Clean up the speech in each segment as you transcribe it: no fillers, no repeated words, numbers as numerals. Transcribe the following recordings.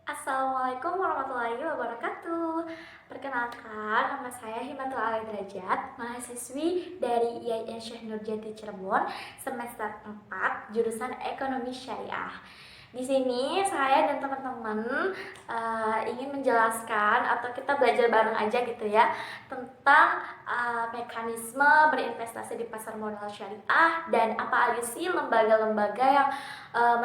Assalamualaikum warahmatullahi wabarakatuh. Perkenalkan, nama saya Himatul Ali Derajat, mahasiswi dari IAIN Syekh Nurjati Cirebon, semester 4, jurusan Ekonomi Syariah. Di sini saya dan teman-teman ingin menjelaskan atau kita belajar bareng aja gitu ya tentang mekanisme berinvestasi di pasar modal syariah dan apa aja sih lembaga-lembaga yang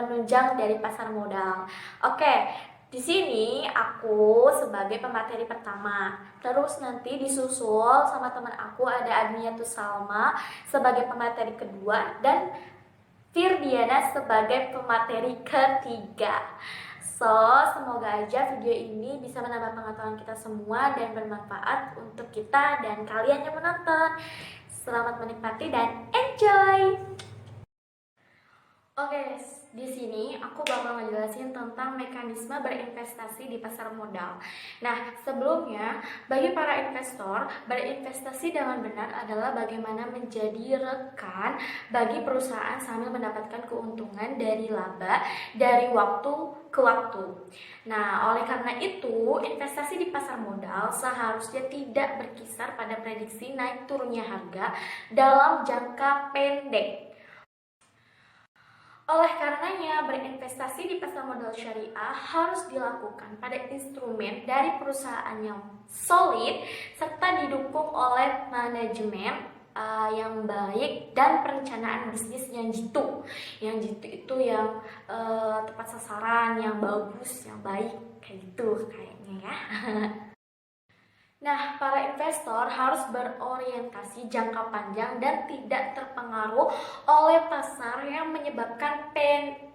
menunjang dari pasar modal. Oke, di sini aku sebagai pemateri pertama. Terus nanti disusul sama teman aku ada Adniatus Salma sebagai pemateri kedua dan Firdiana sebagai pemateri ketiga. So, semoga aja video ini bisa menambah pengetahuan kita semua dan bermanfaat untuk kita dan kalian yang menonton. Selamat menikmati dan enjoy! Oke, di sini aku bakal ngejelasin tentang mekanisme berinvestasi di pasar modal. Nah, sebelumnya, bagi para investor, berinvestasi dengan benar adalah bagaimana menjadi rekan bagi perusahaan sambil mendapatkan keuntungan dari laba dari waktu ke waktu. Nah, oleh karena itu, investasi di pasar modal seharusnya tidak berkisar pada prediksi naik turunnya harga dalam jangka pendek. Oleh karenanya, berinvestasi di pasar modal syariah harus dilakukan pada instrumen dari perusahaan yang solid serta didukung oleh manajemen yang baik dan perencanaan bisnis yang jitu. Yang jitu itu yang tepat sasaran, yang bagus, yang baik, kayak gitu kayaknya ya. Nah, para investor harus berorientasi jangka panjang dan tidak terpengaruh oleh pasar yang menyebabkan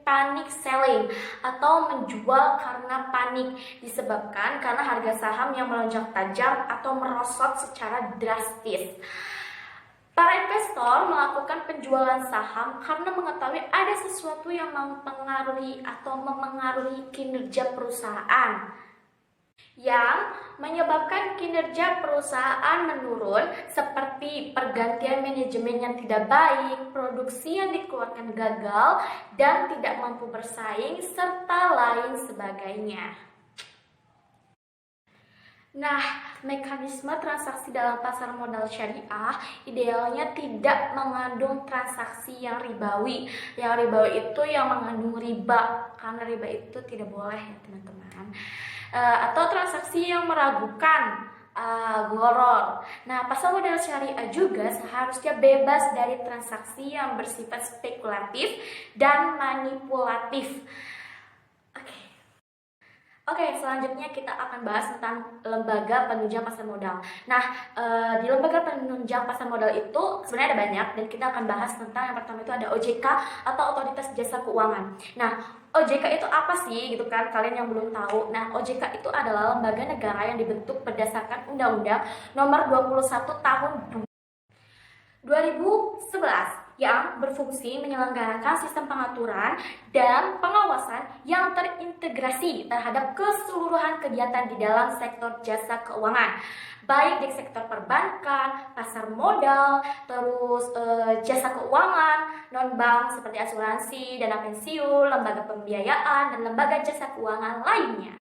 panic selling atau menjual karena panik disebabkan karena harga saham yang melonjak tajam atau merosot secara drastis. Para investor melakukan penjualan saham karena mengetahui ada sesuatu yang mempengaruhi atau memengaruhi kinerja perusahaan yang menyebabkan kinerja perusahaan menurun seperti pergantian manajemen yang tidak baik, produksi yang dikeluarkan gagal dan tidak mampu bersaing, serta lain sebagainya. Nah, mekanisme transaksi dalam pasar modal syariah idealnya tidak mengandung transaksi yang ribawi. Yang ribawi itu yang mengandung riba, karena riba itu tidak boleh ya teman-teman. Atau transaksi yang meragukan, goror. Nah, pasar modal syariah juga seharusnya bebas dari transaksi yang bersifat spekulatif dan manipulatif. Oke, selanjutnya kita akan bahas tentang lembaga penunjang pasar modal. Nah, di lembaga penunjang pasar modal itu sebenarnya ada banyak dan kita akan bahas tentang yang pertama itu ada OJK atau Otoritas Jasa Keuangan. Nah, OJK itu apa sih gitu kan kalian yang belum tahu. Nah, OJK itu adalah lembaga negara yang dibentuk berdasarkan Undang-Undang Nomor 21 Tahun 2011 yang berfungsi menyelenggarakan sistem pengaturan dan pengawasan yang terintegrasi terhadap keseluruhan kegiatan di dalam sektor jasa keuangan, baik di sektor perbankan, pasar modal, terus jasa keuangan, non-bank seperti asuransi, dana pensiun, lembaga pembiayaan, dan lembaga jasa keuangan lainnya.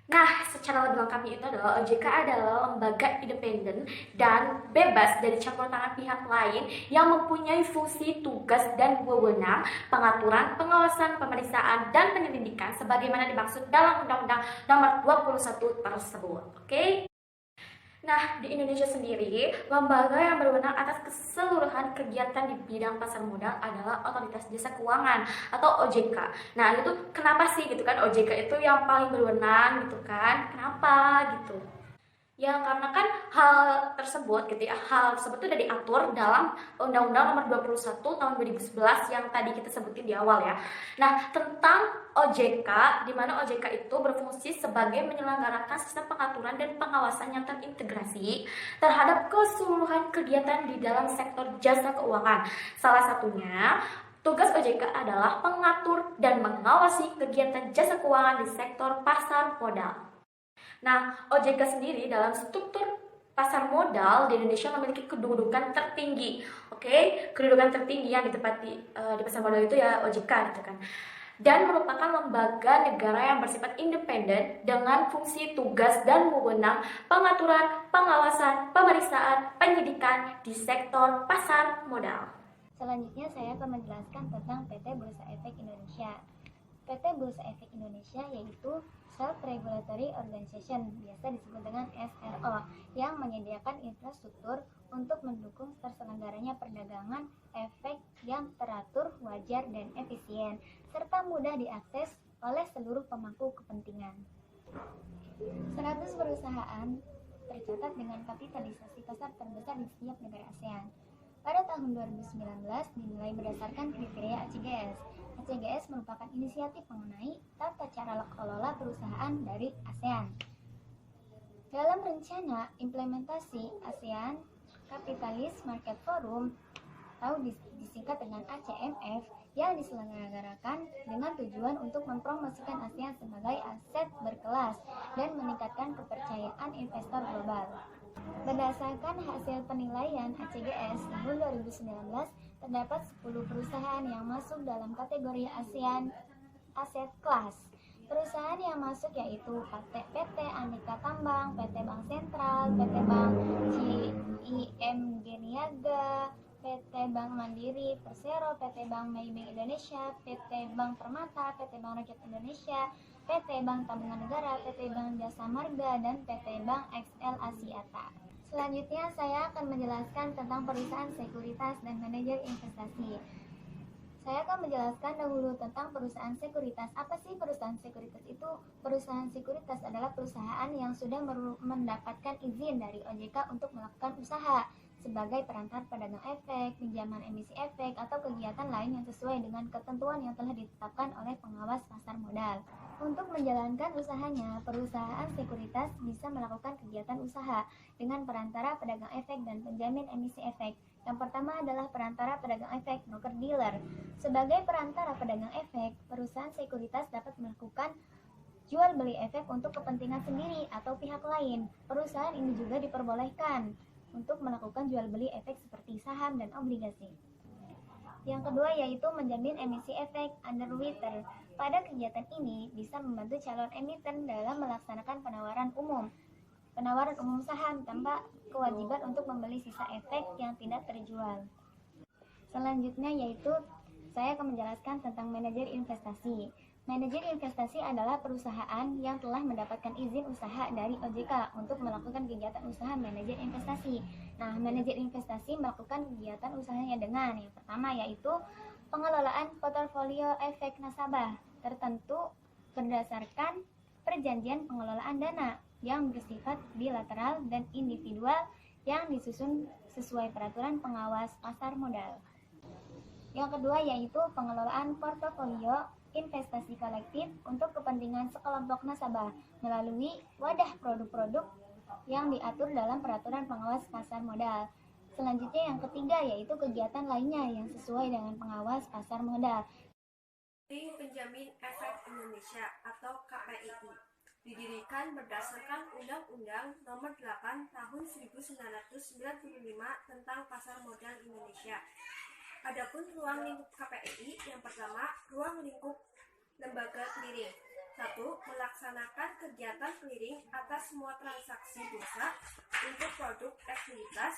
Nah, secara lebih lengkapnya itu adalah OJK adalah lembaga independen dan bebas dari campur tangan pihak lain yang mempunyai fungsi, tugas, dan wewenang pengaturan, pengawasan, pemeriksaan, dan penyelidikan sebagaimana dimaksud dalam Undang-Undang Nomor 21 tersebut. Oke? Nah, di Indonesia sendiri, lembaga yang berwenang atas keseluruhan kegiatan di bidang pasar modal adalah Otoritas Jasa Keuangan atau OJK. Nah, itu kenapa sih gitu kan OJK itu yang paling berwenang gitu kan? Kenapa gitu? Ya, karena kan hal tersebut gitu ya, hal tersebut sudah diatur dalam Undang-Undang Nomor 21 Tahun 2011 yang tadi kita sebutin di awal ya. Nah, tentang OJK, di mana OJK itu berfungsi sebagai menyelenggarakan sistem pengaturan dan pengawasan yang terintegrasi terhadap keseluruhan kegiatan di dalam sektor jasa keuangan. Salah satunya tugas OJK adalah mengatur dan mengawasi kegiatan jasa keuangan di sektor pasar modal. Nah, OJK sendiri dalam struktur pasar modal di Indonesia memiliki kedudukan tertinggi. Oke, kedudukan tertinggi yang ditempati di pasar modal itu ya OJK gitu kan. dan merupakan lembaga negara yang bersifat independen dengan fungsi tugas dan wewenang pengaturan, pengawasan, pemeriksaan, penyidikan di sektor pasar modal. Selanjutnya saya akan menjelaskan tentang PT Bursa Efek Indonesia. PT Bursa Efek Indonesia yaitu Self Regulatory Organization, biasa disebut dengan SRO, yang menyediakan infrastruktur untuk mendukung terselenggaranya perdagangan efek yang teratur, wajar, dan efisien, serta mudah diakses oleh seluruh pemangku kepentingan. 100 perusahaan tercatat dengan kapitalisasi pasar terbesar di setiap negara ASEAN. Pada tahun 2019 dinilai berdasarkan kriteria ACGS. ACGS merupakan inisiatif mengenai tata cara kelola perusahaan dari ASEAN. Dalam rencana implementasi ASEAN Capitalist Market Forum atau disingkat dengan ACMF yang diselenggarakan dengan tujuan untuk mempromosikan ASEAN sebagai aset berkelas dan meningkatkan kepercayaan investor global. Berdasarkan hasil penilaian ACGS tahun 2019, terdapat 10 perusahaan yang masuk dalam kategori ASEAN Asset Class. Perusahaan yang masuk yaitu PT Aneka Tambang, PT Bank Sentral, PT Bank CIMB Niaga, PT Bank Mandiri, Persero, PT Bank Maybank Indonesia, PT Bank Permata, PT Bank Rakyat Indonesia, PT Bank Tabungan Negara, PT Bank Jasa Marga, dan PT Bank XL Asiata. Selanjutnya saya akan menjelaskan tentang perusahaan sekuritas dan manajer investasi. Saya akan menjelaskan dahulu tentang perusahaan sekuritas. Apa sih perusahaan sekuritas itu? Perusahaan sekuritas adalah perusahaan yang sudah mendapatkan izin dari OJK untuk melakukan usaha sebagai perantara pedagang efek, pinjaman emisi efek, atau kegiatan lain yang sesuai dengan ketentuan yang telah ditetapkan oleh pengawas pasar modal. Untuk menjalankan usahanya, perusahaan sekuritas bisa melakukan kegiatan usaha dengan perantara pedagang efek dan penjamin emisi efek. Yang pertama adalah perantara pedagang efek, broker dealer. Sebagai perantara pedagang efek, perusahaan sekuritas dapat melakukan jual beli efek untuk kepentingan sendiri atau pihak lain. Perusahaan ini juga diperbolehkan untuk melakukan jual beli efek seperti saham dan obligasi. Yang kedua yaitu menjamin emisi efek underwriter. Pada kegiatan ini bisa membantu calon emiten dalam melaksanakan penawaran umum saham tanpa kewajiban untuk membeli sisa efek yang tidak terjual. Selanjutnya yaitu saya akan menjelaskan tentang manajer investasi. Manajer investasi adalah perusahaan yang telah mendapatkan izin usaha dari OJK untuk melakukan kegiatan usaha manajer investasi. Nah, manajer investasi melakukan kegiatan usahanya dengan yang pertama yaitu pengelolaan portofolio efek nasabah tertentu berdasarkan perjanjian pengelolaan dana yang bersifat bilateral dan individual yang disusun sesuai peraturan pengawas pasar modal. Yang kedua yaitu pengelolaan portofolio investasi kolektif untuk kepentingan sekelompok nasabah melalui wadah produk-produk yang diatur dalam peraturan pengawas pasar modal. Selanjutnya yang ketiga yaitu kegiatan lainnya yang sesuai dengan pengawas pasar modal. Penjamin Efek Indonesia atau KPII didirikan berdasarkan Undang-Undang Nomor 8 Tahun 1995 tentang Pasar Modal Indonesia. Adapun ruang lingkup KPII yang pertama, ruang lingkup lembaga clearing. 1. Melaksanakan kegiatan clearing atas semua transaksi bursa untuk produk ekuitas,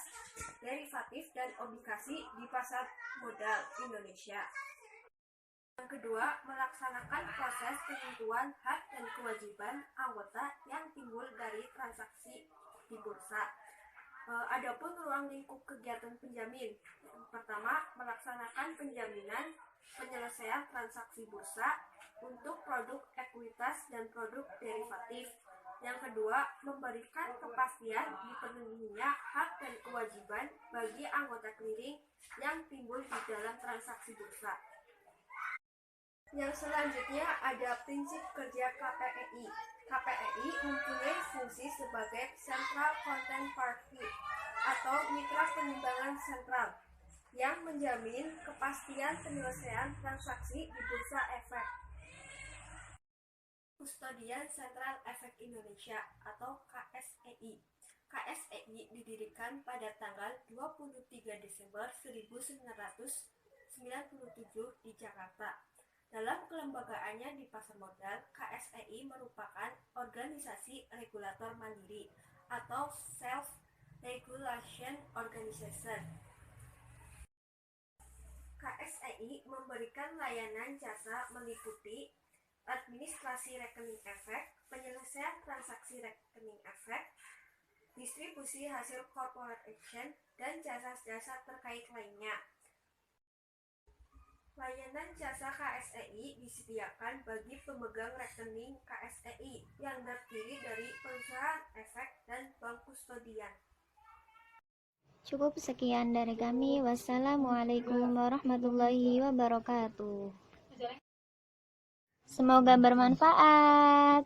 derivatif, dan obligasi di pasar modal Indonesia. Yang kedua, melaksanakan proses penentuan hak dan kewajiban anggota yang timbul dari transaksi di bursa. Adapun ruang lingkup kegiatan penjamin. Yang pertama, melaksanakan penjaminan penyelesaian transaksi bursa untuk produk ekuitas dan produk derivatif. Yang kedua, memberikan kepastian dipenuhinya hak dan kewajiban bagi anggota clearing yang timbul di dalam transaksi bursa. Yang selanjutnya ada prinsip kerja KPII. KPII mempunyai fungsi sebagai Central Content Party atau mitra penimbangan sentral yang menjamin kepastian penyelesaian transaksi di bursa efek. Kustodian Sentral Efek Indonesia atau KSEI. KSEI didirikan pada tanggal 23 Desember 1997 di Jakarta. Dalam kelembagaannya di pasar modal, KSEI merupakan organisasi regulator mandiri atau Self-Regulation Organization. KSEI memberikan layanan jasa meliputi administrasi rekening efek, penyelesaian transaksi rekening efek, distribusi hasil corporate action, dan jasa-jasa terkait lainnya. Layanan jasa KSEI disediakan bagi pemegang rekening KSEI yang terdiri dari perusahaan efek dan bank kustodian. Cukup sekian dari kami. Wassalamualaikum warahmatullahi wabarakatuh. Semoga bermanfaat.